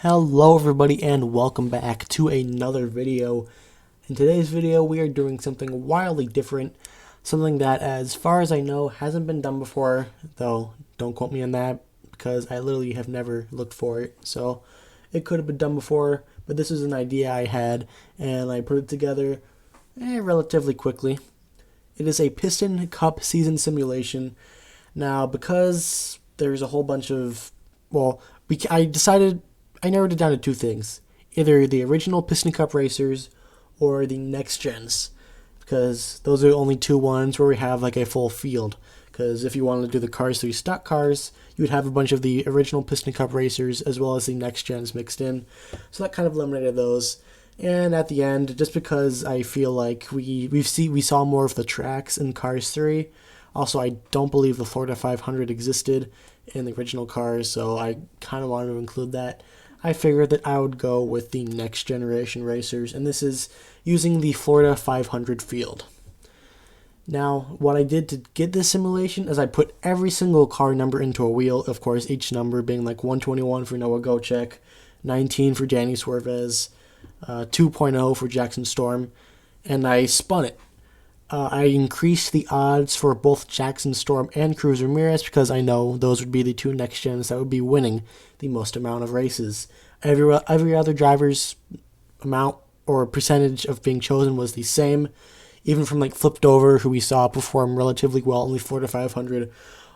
Hello everybody and welcome back to another video. In today's video we are doing something wildly different, something that as far as I know hasn't been done before, though don't quote me on that because I literally have never looked for it, so it could have been done before, but this is an idea I had and I put it together relatively quickly. It is a Piston Cup season simulation. Now because there's a whole bunch of, I narrowed it down to two things. Either the original Piston Cup racers or the next gens. Because those are the only two ones where we have like a full field. Because if you wanted to do the Cars 3 stock cars, you would have a bunch of the original Piston Cup racers as well as the next gens mixed in. So that kind of eliminated those. And at the end, just because I feel like we saw more of the tracks in Cars 3. Also, I don't believe the Florida 500 existed in the original cars, so I kind of wanted to include that. I figured that I would go with the next generation racers, and this is using the Florida 500 field. Now, what I did to get this simulation is I put every single car number into a wheel, of course, each number being like 121 for Noah Gocek, 19 for Danny Suarez, 2.0 for Jackson Storm, and I spun it. I increased the odds for both Jackson Storm and Cruz Ramirez because I know those would be the two next gens that would be winning the most amount of races. Every other driver's amount or percentage of being chosen was the same, even from like Flipped Over, who we saw perform relatively well in the Florida 500,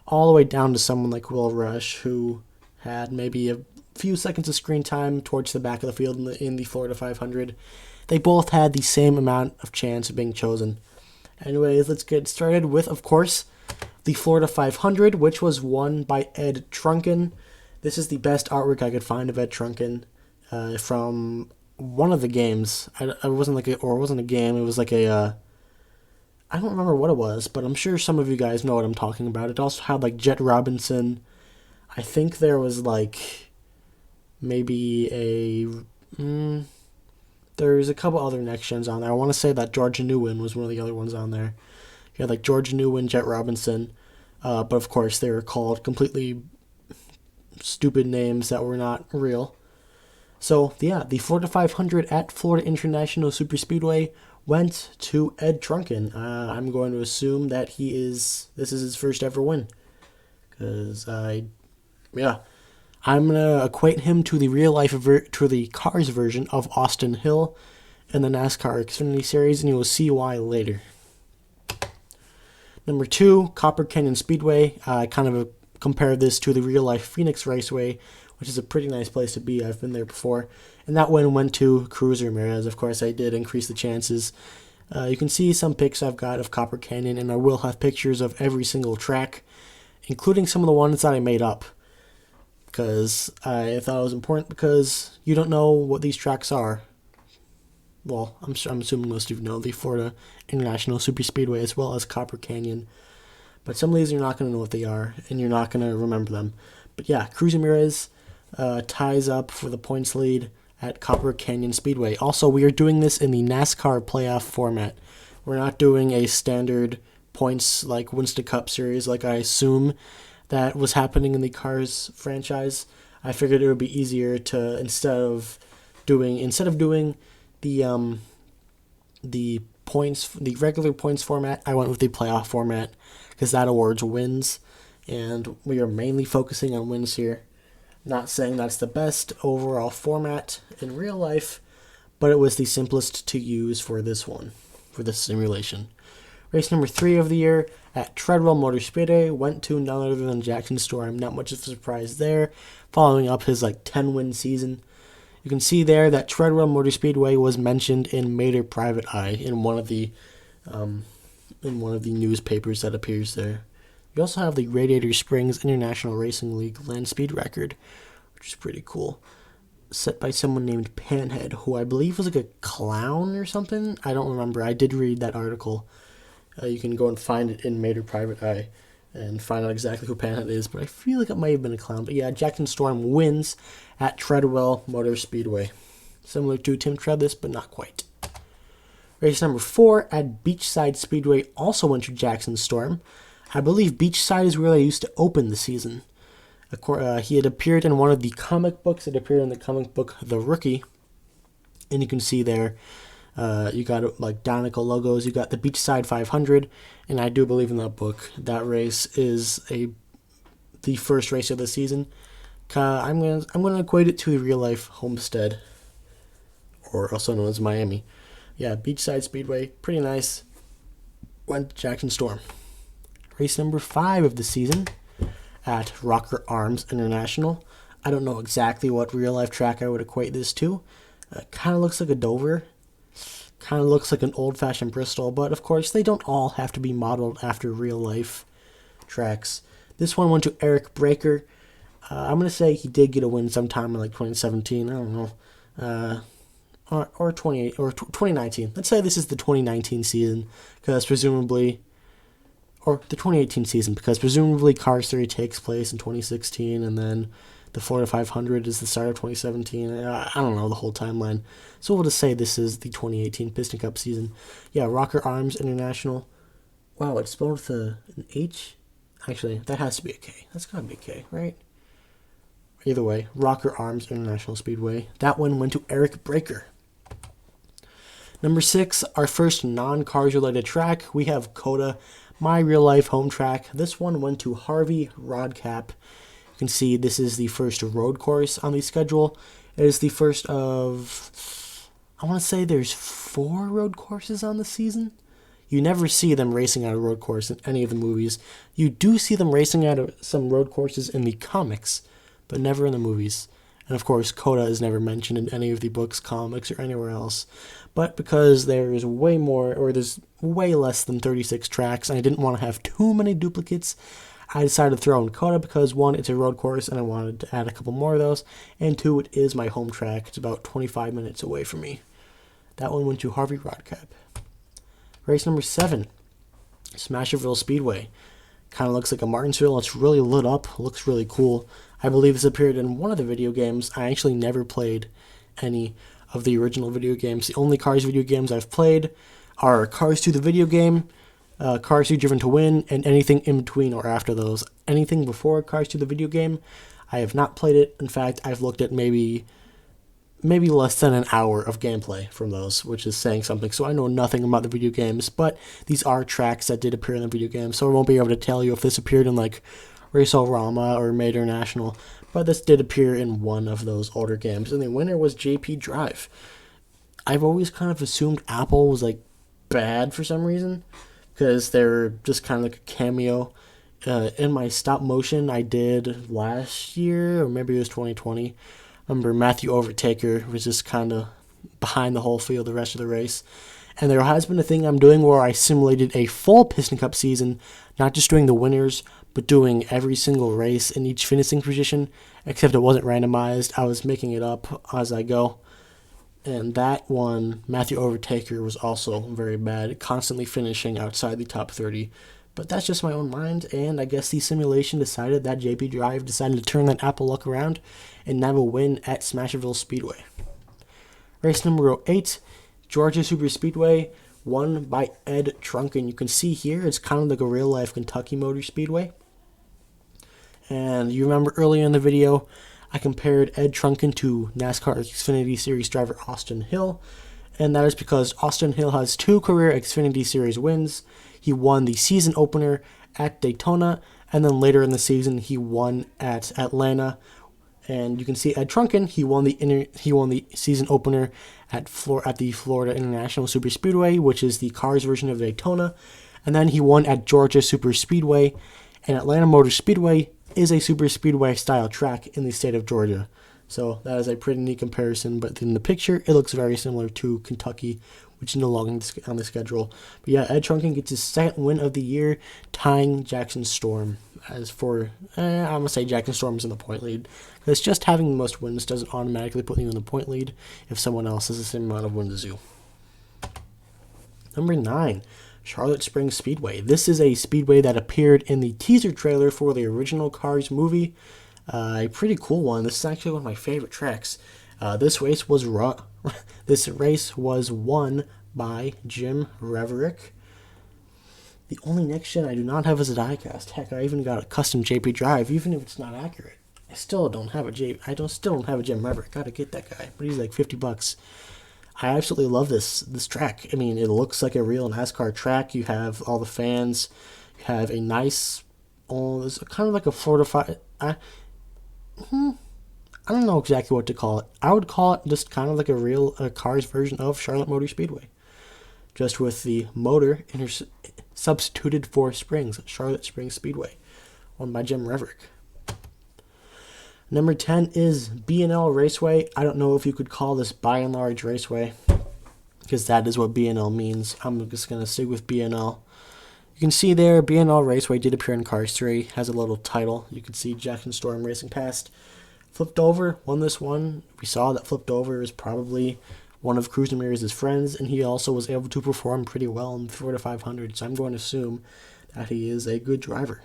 all the way down to someone like Will Rush, who had maybe a few seconds of screen time towards the back of the field in the Florida 500. They both had the same amount of chance of being chosen. Anyways, let's get started with, of course, the Florida 500, which was won by Ed Trunken. This is the best artwork I could find of Ed Trunken from one of the games. It wasn't a game. It was like a, I don't remember what it was, but I'm sure some of you guys know what I'm talking about. It also had like Jet Robinson. I think there was like maybe there's a couple other next gens on there. I want to say that George Newman was one of the other ones on there. You had like George Newman, Jet Robinson, but of course they were called completely stupid names that were not real. So yeah, the Florida 500 at Florida International Superspeedway went to Ed Trunken. I'm going to assume that this is his first ever win, because I'm going to equate him to the to the Cars version of Austin Hill in the NASCAR Xfinity Series, and you will see why later. Number 2, Copper Canyon Speedway. I kind of compare this to the real-life Phoenix Raceway, which is a pretty nice place to be. I've been there before. And that win went to Cruz Ramirez. Of course, I did increase the chances. You can see some pics I've got of Copper Canyon, and I will have pictures of every single track, including some of the ones that I made up, because I thought it was important, because you don't know what these tracks are. Well, I'm assuming most of you know the Florida International Superspeedway as well as Copper Canyon. But some of these you're not going to know what they are, and you're not going to remember them. But yeah, Cruz Ramirez ties up for the points lead at Copper Canyon Speedway. Also, we are doing this in the NASCAR playoff format. We're not doing a standard points like Winston Cup series like I assume that was happening in the Cars franchise. I figured it would be easier to instead of doing the regular points format, I went with the playoff format because that awards wins, and we are mainly focusing on wins here. Not saying that's the best overall format in real life, but it was the simplest to use for this simulation. Race number 3 of the year at Treadwell Motor Speedway went to none other than Jackson Storm. Not much of a surprise there, following up his 10-win season. You can see there that Treadwell Motor Speedway was mentioned in Mater Private Eye in one of the newspapers that appears there. You also have the Radiator Springs International Racing League land speed record, which is pretty cool, set by someone named Panhead, who I believe was like a clown or something. I don't remember. I did read that article. You can go and find it in Mater Private Eye and find out exactly who Panhead is, but I feel like it might have been a clown. But yeah, Jackson Storm wins at Treadwell Motor Speedway. Similar to Tim Treadless, but not quite. Race number 4 at Beachside Speedway also went to Jackson Storm. I believe Beachside is where they used to open the season. He had appeared in one of the comic books. It appeared in the comic book The Rookie. And you can see there, you got like Donegal logos. You got the Beachside 500. And I do believe in that book. That race is the first race of the season. I'm gonna equate it to the real life Homestead, or also known as Miami. Yeah, Beachside Speedway, pretty nice. Went to Jackson Storm. Race number 5 of the season at Rocker Arms International. I don't know exactly what real life track I would equate this to. Kind of looks like a Dover. Kind of looks like an old-fashioned Bristol, but of course they don't all have to be modeled after real life tracks. This one went to Eric Breaker. I'm going to say he did get a win sometime in like 2017. I don't know. Or 2019. Let's say this is the 2019 season, because presumably, or the 2018 season, because presumably Cars 3 takes place in 2016, and then the Florida 500 is the start of 2017. I don't know the whole timeline. So we'll just say this is the 2018 Piston Cup season. Yeah, Rocker Arms International. Wow, it's spelled with an H? Actually, that has to be a K. That's got to be a K, right? Either way, Rocker Arms International Speedway. That one went to Eric Breaker. Number 6, our first non-cars related track. We have COTA, my real life home track. This one went to Harvey Rodcap. You can see this is the first road course on the schedule. It is the first of, I want to say there's 4 road courses on the season. You never see them racing at a road course in any of the movies. You do see them racing at some road courses in the comics, but never in the movies. And of course, COTA is never mentioned in any of the books, comics, or anywhere else. But because there's way more, or there's way less than 36 tracks, and I didn't want to have too many duplicates, I decided to throw in COTA because 1, it's a road course, and I wanted to add a couple more of those, and 2, it is my home track. It's about 25 minutes away from me. That one went to Harvey Rodcap. Race number 7, Smasherville Speedway. Kind of looks like a Martinsville. It's really lit up. Looks really cool. I believe this appeared in one of the video games. I actually never played any of the original video games. The only Cars video games I've played are Cars 2 the video game, Cars 2 Driven to Win, and anything in between or after those. Anything before Cars 2 the video game, I have not played it. In fact, I've looked at maybe less than an hour of gameplay from those, which is saying something. So I know nothing about the video games, but these are tracks that did appear in the video game, so I won't be able to tell you if this appeared in like Race-O-Rama or Major National, but this did appear in one of those older games, and the winner was JP Drive. I've always kind of assumed Apple was like bad for some reason, because they're just kind of like a cameo. In my stop motion I did last year, or maybe it was 2020, I remember Matthew Overtaker was just kind of behind the whole field the rest of the race. And there has been a thing I'm doing where I simulated a full Piston Cup season, not just doing the winners, but doing every single race in each finishing position, except it wasn't randomized. I was making it up as I go. And that one, Matthew Overtaker, was also very bad, constantly finishing outside the top 30. But that's just my own mind, and I guess the simulation decided that JP Drive decided to turn that Apple luck around and have a win at Smasherville Speedway. Race number 8, Georgia Superspeedway, won by Ed Trunken. You can see here, it's kind of like a real-life Kentucky Motor Speedway. And you remember earlier in the video, I compared Ed Trunken to NASCAR Xfinity Series driver Austin Hill, and that is because Austin Hill has 2 career Xfinity Series wins. He won the season opener at Daytona, and then later in the season he won at Atlanta. And you can see Ed Trunken, he won the season opener at the Florida International Superspeedway, which is the Cars version of Daytona, and then he won at Georgia Superspeedway, and Atlanta Motor Speedway is a superspeedway style track in the state of Georgia. So that is a pretty neat comparison, but in the picture it looks very similar to Kentucky, which is no longer on the schedule. But yeah, Ed Trunken gets his 2nd win of the year, tying Jackson Storm. As for, I'm going to say Jackson Storm's in the point lead, because just having the most wins doesn't automatically put you in the point lead if someone else has the same amount of wins as you. Number 9, Charlotte Springs Speedway. This is a speedway that appeared in the teaser trailer for the original Cars movie. A pretty cool one. This is actually one of my favorite tracks. This race was won by Jim Reverick. The only next gen I do not have is a diecast. Heck, I even got a custom JP Drive, even if it's not accurate. I still don't have a Jim Maverick. Gotta get that guy, but he's like $50. I absolutely love this track. I mean, it looks like a real NASCAR track. You have all the fans. You have a nice, it's kind of like a fortified. I don't know exactly what to call it. I would call it just kind of like a real Cars version of Charlotte Motor Speedway, just with the motor substituted for springs. Charlotte Springs Speedway, owned by Jim Maverick. Number 10 is BnL Raceway. I don't know if you could call this by and large Raceway, because that is what BnL means. I'm just going to stick with BnL. You can see there, BnL Raceway did appear in Cars 3, has a little title. You can see Jackson Storm racing past. Flipped Over won this one. We saw that Flipped Over is probably one of Cruz Ramirez's friends, and he also was able to perform pretty well in the 4 to 500, so I'm going to assume that he is a good driver.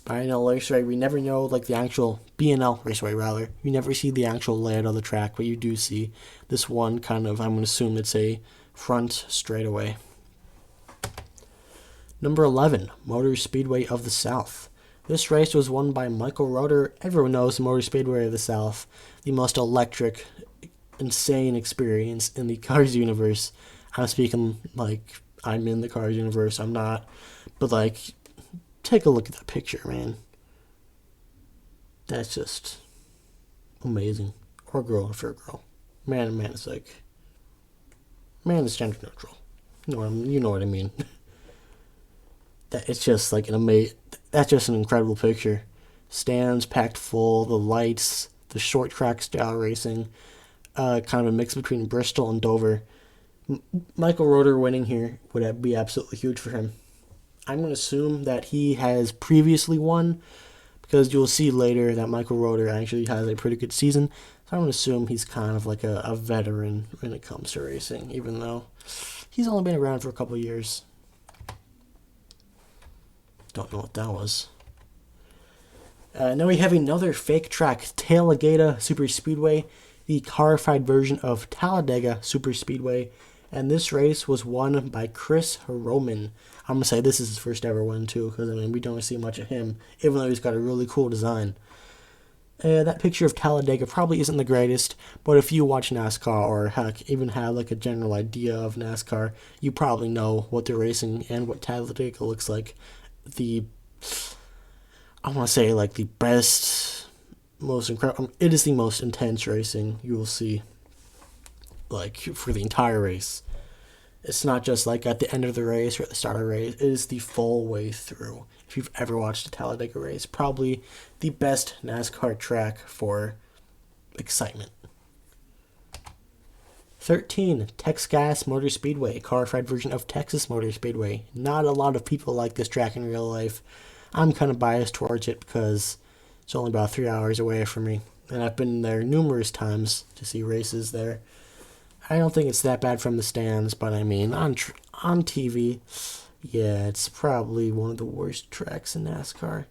BnL Raceway, we never know, like the actual BnL Raceway, rather. You never see the actual layout of the track, but you do see this one kind of, I'm going to assume it's a front straightaway. Number 11, Motor Speedway of the South. This race was won by Michael Roeder. Everyone knows the Motor Speedway of the South, the most electric, insane experience in the Cars universe. I'm speaking like I'm in the Cars universe. I'm not, but like, take a look at that picture, man. That's just amazing. Or girl, if you're a girl. Man is like, man is gender neutral. You know what I mean. It's just like that's just an incredible picture. Stands packed full, the lights, the short track style racing, kind of a mix between Bristol and Dover. Michael Roeder winning here would be absolutely huge for him. I'm going to assume that he has previously won, because you'll see later that Michael Roeder actually has a pretty good season. So I'm going to assume he's kind of like a veteran when it comes to racing, even though he's only been around for a couple of years. Don't know what that was. Now we have another fake track, Tailgata Superspeedway, the carified version of Taillagata Superspeedway. And this race was won by Chris Roman. I'm going to say this is his first ever win, too, because, I mean, we don't see much of him, even though he's got a really cool design. That picture of Talladega probably isn't the greatest, but if you watch NASCAR, or heck, even have, like, a general idea of NASCAR, you probably know what they're racing and what Talladega looks like. I want to say, like, the best, most incredible, it is the most intense racing you will see, like, for the entire race. It's not just like at the end of the race or at the start of the race. It is the full way through. If you've ever watched a Talladega race, probably the best NASCAR track for excitement. 13, Texgas Motor Speedway, carified version of Texas Motor Speedway. Not a lot of people like this track in real life. I'm kind of biased towards it because it's only about 3 hours away from me, and I've been there numerous times to see races there. I don't think it's that bad from the stands, but I mean, on TV, yeah, it's probably one of the worst tracks in NASCAR.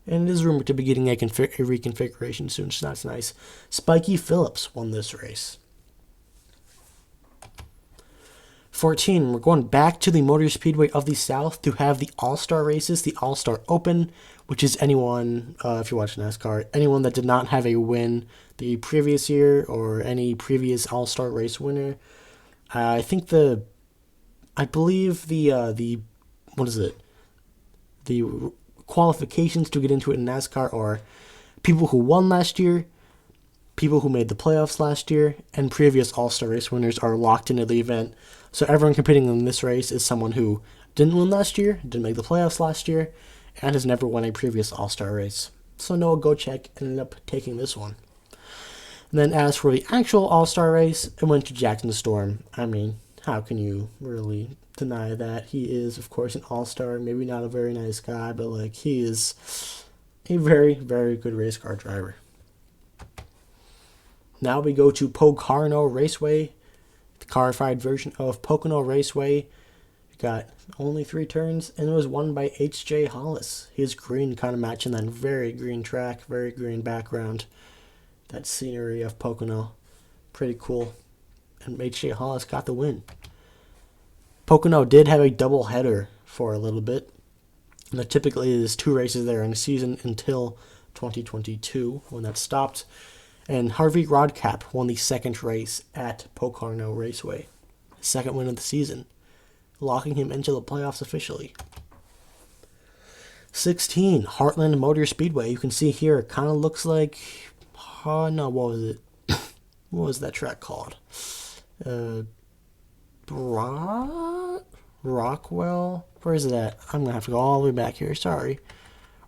And it is rumored to be getting a reconfiguration soon, so that's nice. Spiky Phillips won this race. 14, we're going back to the Motor Speedway of the South to have the All-Star races, the All-Star Open, which is anyone, if you watch NASCAR, anyone that did not have a win the previous year or any previous All-Star race winner. I believe the qualifications to get into it in NASCAR are people who won last year, people who made the playoffs last year, and previous All-Star race winners are locked into the event. So everyone competing in this race is someone who didn't win last year, didn't make the playoffs last year, and has never won a previous All-Star race. So Noah Gochek ended up taking this one. And then as for the actual All-Star race, it went to Jackson Storm. I mean, how can you really deny that? He is, of course, an All-Star, maybe not a very nice guy, but like he is a very, very good race car driver. Now we go to Pocono Raceway, the carified version of Pocono Raceway. Got only 3 turns, and it was won by H.J. Hollis. His green kind of matching that very green track, very green background. That scenery of Pocono. Pretty cool. And H.J. Hollis got the win. Pocono did have a double header for a little bit. And there typically is 2 races there in a season until 2022 when that stopped. And Harvey Rodcap won the second race at Pocono Raceway. Second win of the season, locking him into the playoffs officially. 16, Heartland Motor Speedway. You can see here, it kind of looks like, what was it? What was that track called? Rockwell? Where is it at? I'm going to have to go all the way back here, sorry.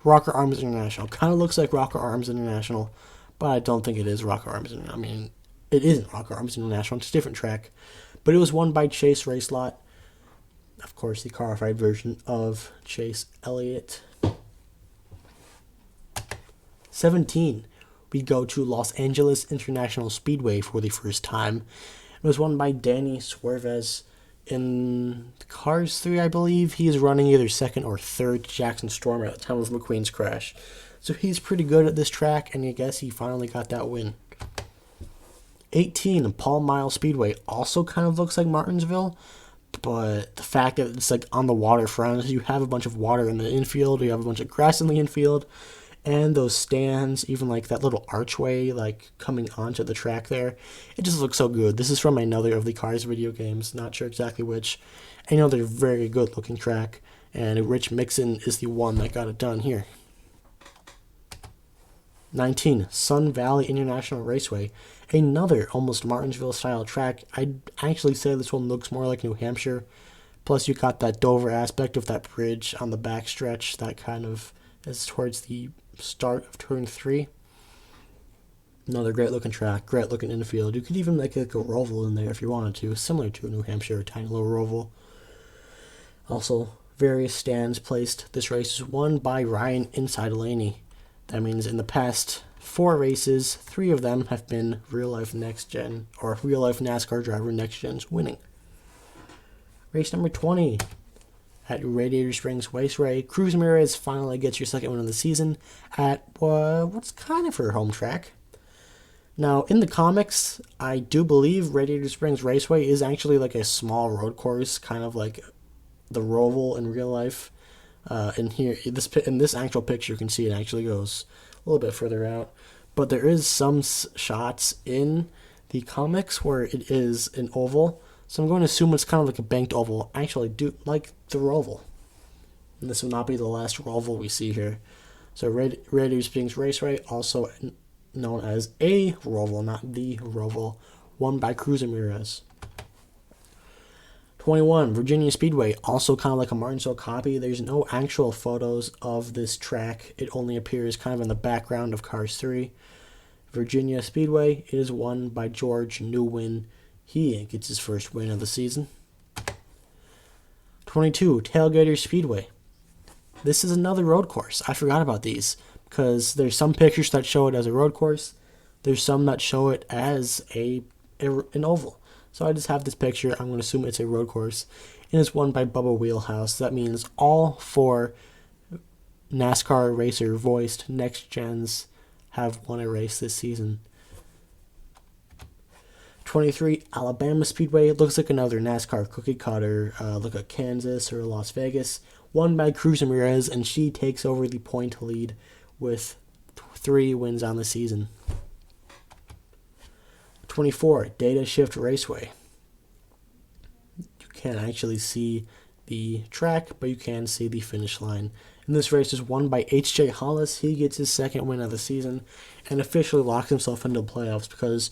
Rocker Arms International. Kind of looks like Rocker Arms International, but I don't think it is Rocker Arms International. I mean, it isn't Rocker Arms International. It's a different track. But it was won by Chase Racelot. Of course, the carified version of Chase Elliott. 17, we go to Los Angeles International Speedway for the first time. It was won by Danny Swerves in Cars 3, I believe. He is running either second or third to Jackson Storm at the time of McQueen's crash. So he's pretty good at this track, and I guess he finally got that win. 18, Palm Mile Speedway. Also kind of looks like Martinsville, but the fact that it's like on the waterfront, you have a bunch of water in the infield, you have a bunch of grass in the infield, and those stands, even like that little archway like coming onto the track there, it just looks so good. This is from another of the Cars video games, not sure exactly which. I know they're a very good looking track, and Rich Mixon is the one that got it done here. 19, Sun Valley International Raceway. Another almost Martinsville style track. I'd actually say this one looks more like New Hampshire. Plus you got that Dover aspect of that bridge on the back stretch that kind of is towards the start of turn 3. Another great looking track, great looking infield. You could even make like a Roval in there if you wanted to, similar to New Hampshire, a tiny little Roval. Also, various stands placed. This race is won by Ryan Inside Laney. That means in the past 4 races, 3 of them have been real-life next-gen, or real-life NASCAR driver next-gens winning. Race number 20 at Radiator Springs Raceway. Cruz Ramirez finally gets your second win of the season at what's kind of her home track. Now, in the comics, I do believe Radiator Springs Raceway is actually like a small road course, kind of like the Roval in real life. In this actual picture, you can see it actually goes a little bit further out. But there is some shots in the comics where it is an oval. So I'm going to assume it's kind of like a banked oval. I actually do like the Roval. And this will not be the last Roval we see here. So Radiator Springs Raceway, also known as a Roval, not the Roval, won by Cruz Ramirez. 21, Virginia Speedway, also kind of like a Martinsville copy. There's no actual photos of this track. It only appears kind of in the background of Cars 3. Virginia Speedway, it is won by George Newwin. He gets his first win of the season. 22, Tailgator Speedway. This is another road course. I forgot about these because there's some pictures that show it as a road course. There's some that show it as an oval. So I just have this picture. I'm going to assume it's a road course. And it's won by Bubba Wheelhouse. That means all 4 NASCAR racer voiced next gens have won a race this season. 23, Alabama Speedway. It looks like another NASCAR cookie cutter. Look at Kansas or Las Vegas. Won by Cruz Ramirez, and she takes over the point lead with 3 wins on the season. 24, Data Shift Raceway. You can't actually see the track, but you can see the finish line. And this race is won by H.J. Hollis. He gets his second win of the season and officially locks himself into the playoffs because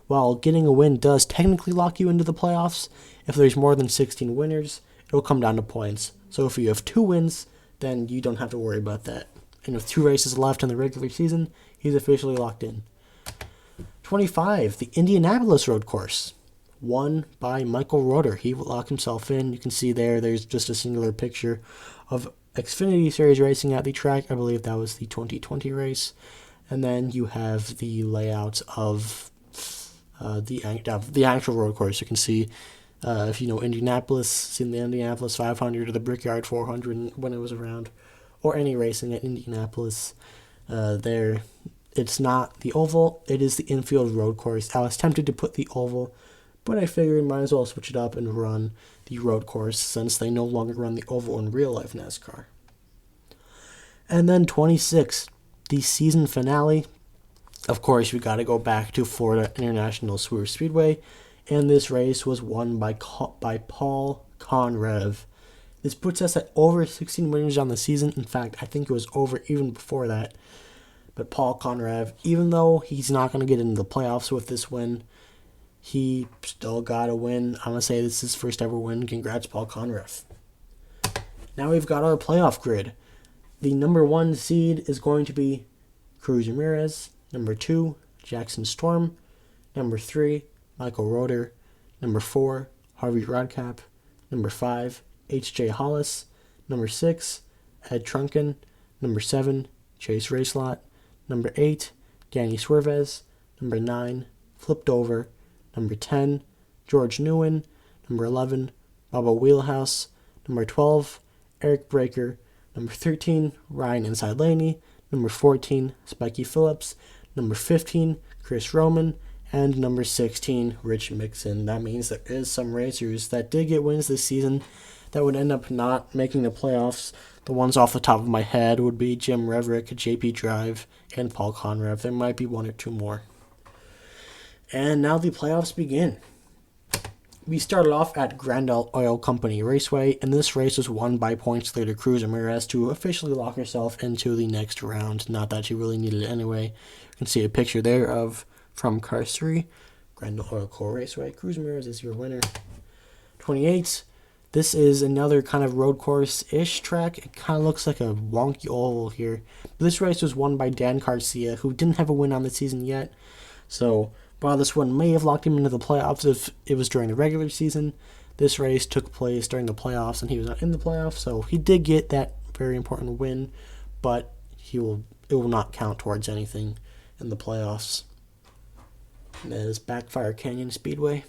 while getting a win does technically lock you into the playoffs, if there's more than 16 winners, it'll come down to points. So if you have 2 wins, then you don't have to worry about that. And with 2 races left in the regular season, he's officially locked in. 25, the Indianapolis road course, won by Michael Roeder. He will lock himself in. You can see there's just a singular picture of Xfinity Series racing at the track. I believe that was the 2020 race. And then you have the layout of the actual road course. You can see, if you know Indianapolis, seen the Indianapolis 500 or the Brickyard 400 when it was around, or any racing at Indianapolis, it's not the oval, it is the infield road course. I was tempted to put the oval, but I figured might as well switch it up and run the road course since they no longer run the oval in real life NASCAR. And then 26, the season finale, of course, we got to go back to Florida International Speedway, and this race was won by Paul Conrev. This puts us at over 16 winners on the season. In fact, I think it was over even before that. But Paul Conrev, even though he's not going to get into the playoffs with this win, he still got a win. I'm going to say this is his first ever win. Congrats, Paul Conrev. Now we've got our playoff grid. The number 1 seed is going to be Cruz Ramirez. Number 2, Jackson Storm. Number 3, Michael Roeder. Number 4, Harvey Rodcap. Number 5, H.J. Hollis. Number 6, Ed Trunken. Number 7, Chase Racelot. Number 8, Danny Swervez. Number 9, Flipped Over. Number 10, George Newen. Number 11, Bubba Wheelhouse. Number 12, Eric Breaker. Number 13, Ryan Inside Laney. Number 14, Spiky Phillips. Number 15, Chris Roman. And number 16, Rich Mixon. That means there is some racers that did get wins this season that would end up not making the playoffs. The ones off the top of my head would be Jim Reverick, JP Drive, and Paul Conrev. There might be 1 or 2 more. And now the playoffs begin. We started off at Grandol Oil Co Raceway, and this race was won by points leader Cruz Ramirez to officially lock herself into the next round. Not that she really needed it anyway. You can see a picture there of from Car 3, Grandol Oil Co Raceway. Cruz Ramirez is your winner. 28. This is another kind of road course-ish track. It kind of looks like a wonky oval here. But this race was won by Dan Garcia, who didn't have a win on the season yet. So while this one may have locked him into the playoffs if it was during the regular season, this race took place during the playoffs and he was not in the playoffs. So he did get that very important win, but it will not count towards anything in the playoffs. And that is Backfire Canyon Speedway.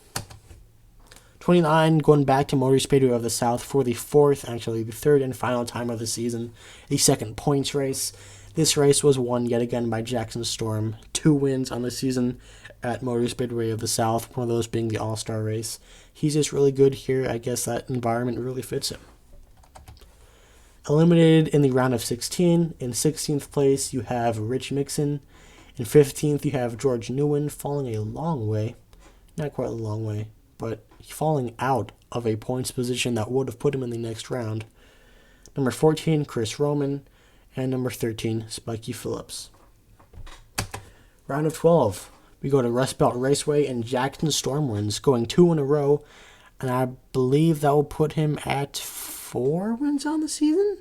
29, going back to Motor Speedway of the South for the third and final time of the season, the second points race. This race was won yet again by Jackson Storm. 2 wins on the season at Motor Speedway of the South, one of those being the All-Star race. He's just really good here. I guess that environment really fits him. Eliminated in the round of 16. In 16th place, you have Rich Mixon. In 15th, you have George Newen falling a long way. Not quite a long way, but falling out of a points position that would have put him in the next round. Number 14, Chris Roman. And number 13, Spiky Phillips. Round of 12. We go to Rustbelt Raceway, and Jackson Storm wins, going 2 in a row. And I believe that will put him at 4 wins on the season.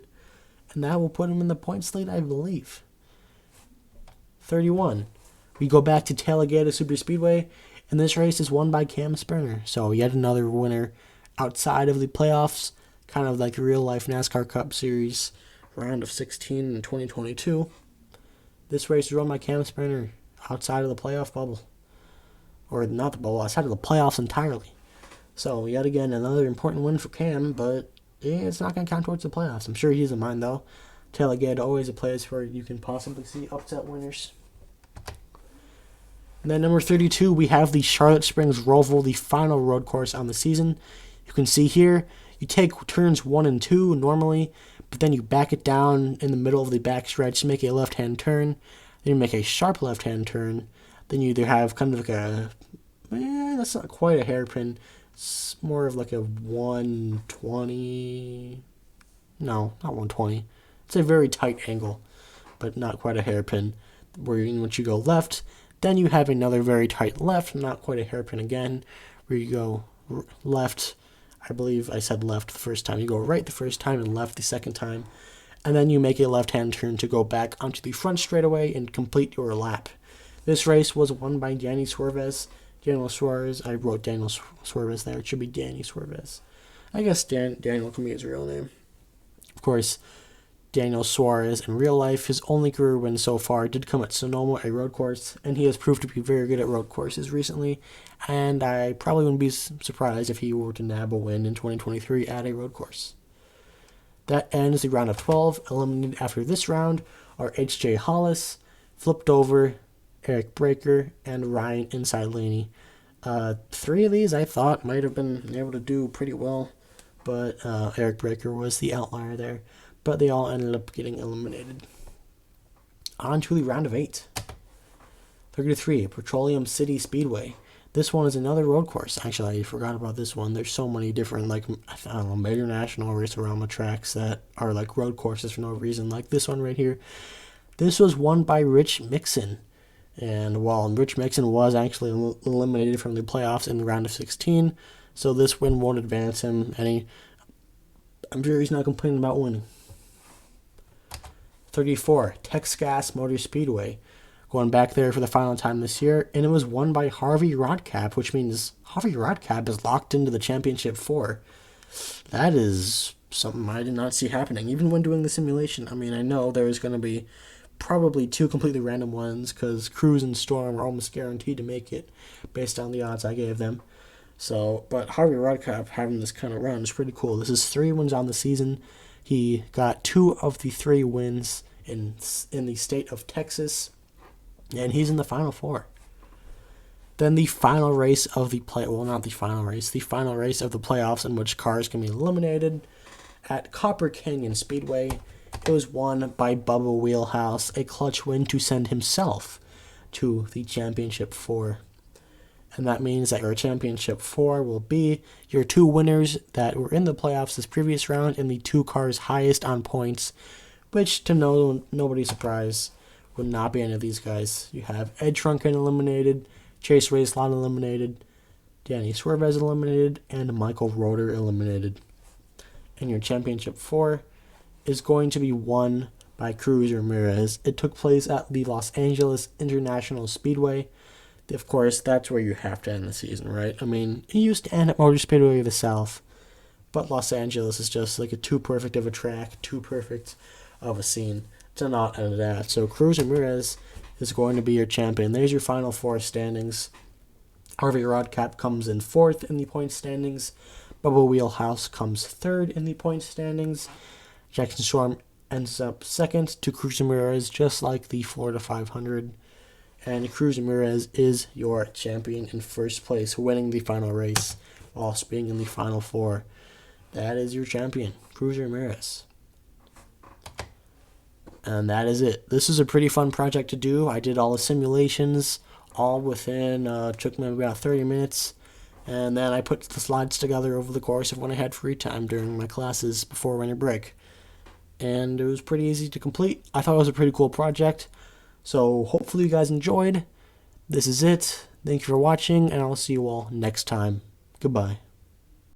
And that will put him in the points lead, I believe. 31. We go back to Tailgata Superspeedway, and this race is won by Cam Sperner. So yet another winner outside of the playoffs, kind of like a real-life NASCAR Cup Series round of 16 in 2022. This race is run by Cam Sperner outside of the playoff bubble. Or not the bubble, outside of the playoffs entirely. So yet again, another important win for Cam, but it's not going to count towards the playoffs. I'm sure he doesn't mind, though. Tailgate, always a place where you can possibly see upset winners. And then number 32, we have the Charlotte Springs Roval, the final road course on the season. You can see here, you take turns 1 and 2 normally, but then you back it down in the middle of the backstretch, make a left-hand turn, then you make a sharp left-hand turn, then you either have kind of like a, that's not quite a hairpin, it's more of like a 120, no, not 120, it's a very tight angle, but not quite a hairpin, where once you go left, then you have another very tight left, not quite a hairpin again, where you go left. I believe I said left the first time. You go right the first time and left the second time. And then you make a left-hand turn to go back onto the front straightaway and complete your lap. This race was won by Danny Swervez. Daniel Suarez. I wrote Daniel Swervez there. It should be Danny Swervez. I guess Daniel can be his real name. Of course, Daniel Suarez in real life, his only career win so far did come at Sonoma, a road course, and he has proved to be very good at road courses recently, and I probably wouldn't be surprised if he were to nab a win in 2023 at a road course. That ends the round of 12. Eliminated after this round are H.J. Hollis, Flipped Over, Eric Breaker, and Ryan Inside Laney. 3 of these I thought might have been able to do pretty well, but Eric Breaker was the outlier there. But they all ended up getting eliminated. on to the round of 8. 33, Petroleum City Speedway. This one is another road course. Actually, I forgot about this one. There's so many different, like, I don't know, major national race-around tracks that are, like, road courses for no reason. Like this one right here. This was won by Rich Mixon. And while Rich Mixon was actually eliminated from the playoffs in the round of 16, so this win won't advance him any. I'm sure he's not complaining about winning. 34, Texgas Motor Speedway. Going back there for the final time this year, and it was won by Harvey Rodcap, which means Harvey Rodcap is locked into the Championship 4. That is something I did not see happening, even when doing the simulation. I mean, I know there was going to be probably 2 completely random ones, because Cruz and Storm are almost guaranteed to make it, based on the odds I gave them. So, but Harvey Rodcap having this kind of run is pretty cool. This is 3 wins on the season. He got 2 of the 3 wins in the state of Texas. And he's in the Final 4. Then the final race of the the final race of the playoffs in which cars can be eliminated at Copper Canyon Speedway. It was won by Bubba Wheelhouse, a clutch win to send himself to the Championship 4. And that means that your Championship 4 will be your 2 winners that were in the playoffs this previous round and the 2 cars highest on points, which to nobody's surprise would not be any of these guys. You have Ed Trunken eliminated, Chase Racelot eliminated, Danny Swervez eliminated, and Michael Roeder eliminated. And your Championship 4 is going to be won by Cruz Ramirez. It took place at the Los Angeles International Speedway. Of course, that's where you have to end the season, right? I mean, it used to end at Motor Speedway of the South, but Los Angeles is just like a too perfect of a track, too perfect of a scene to not end it at. So Cruz Ramirez is going to be your champion. There's your final 4 standings. Harvey Rodcap comes in 4th in the points standings. Bubba Wheelhouse comes 3rd in the points standings. Jackson Storm ends up 2nd to Cruz Ramirez, just like the Florida 500. And Cruz Ramirez is your champion in 1st place, winning the final race whilst being in the final 4. That is your champion, Cruz Ramirez. And that is it. This is a pretty fun project to do. I did all the simulations, all within, took me about 30 minutes. And then I put the slides together over the course of when I had free time during my classes before winter break. And it was pretty easy to complete. I thought it was a pretty cool project. So hopefully you guys enjoyed. This is it. Thank you for watching, and I'll see you all next time. Goodbye.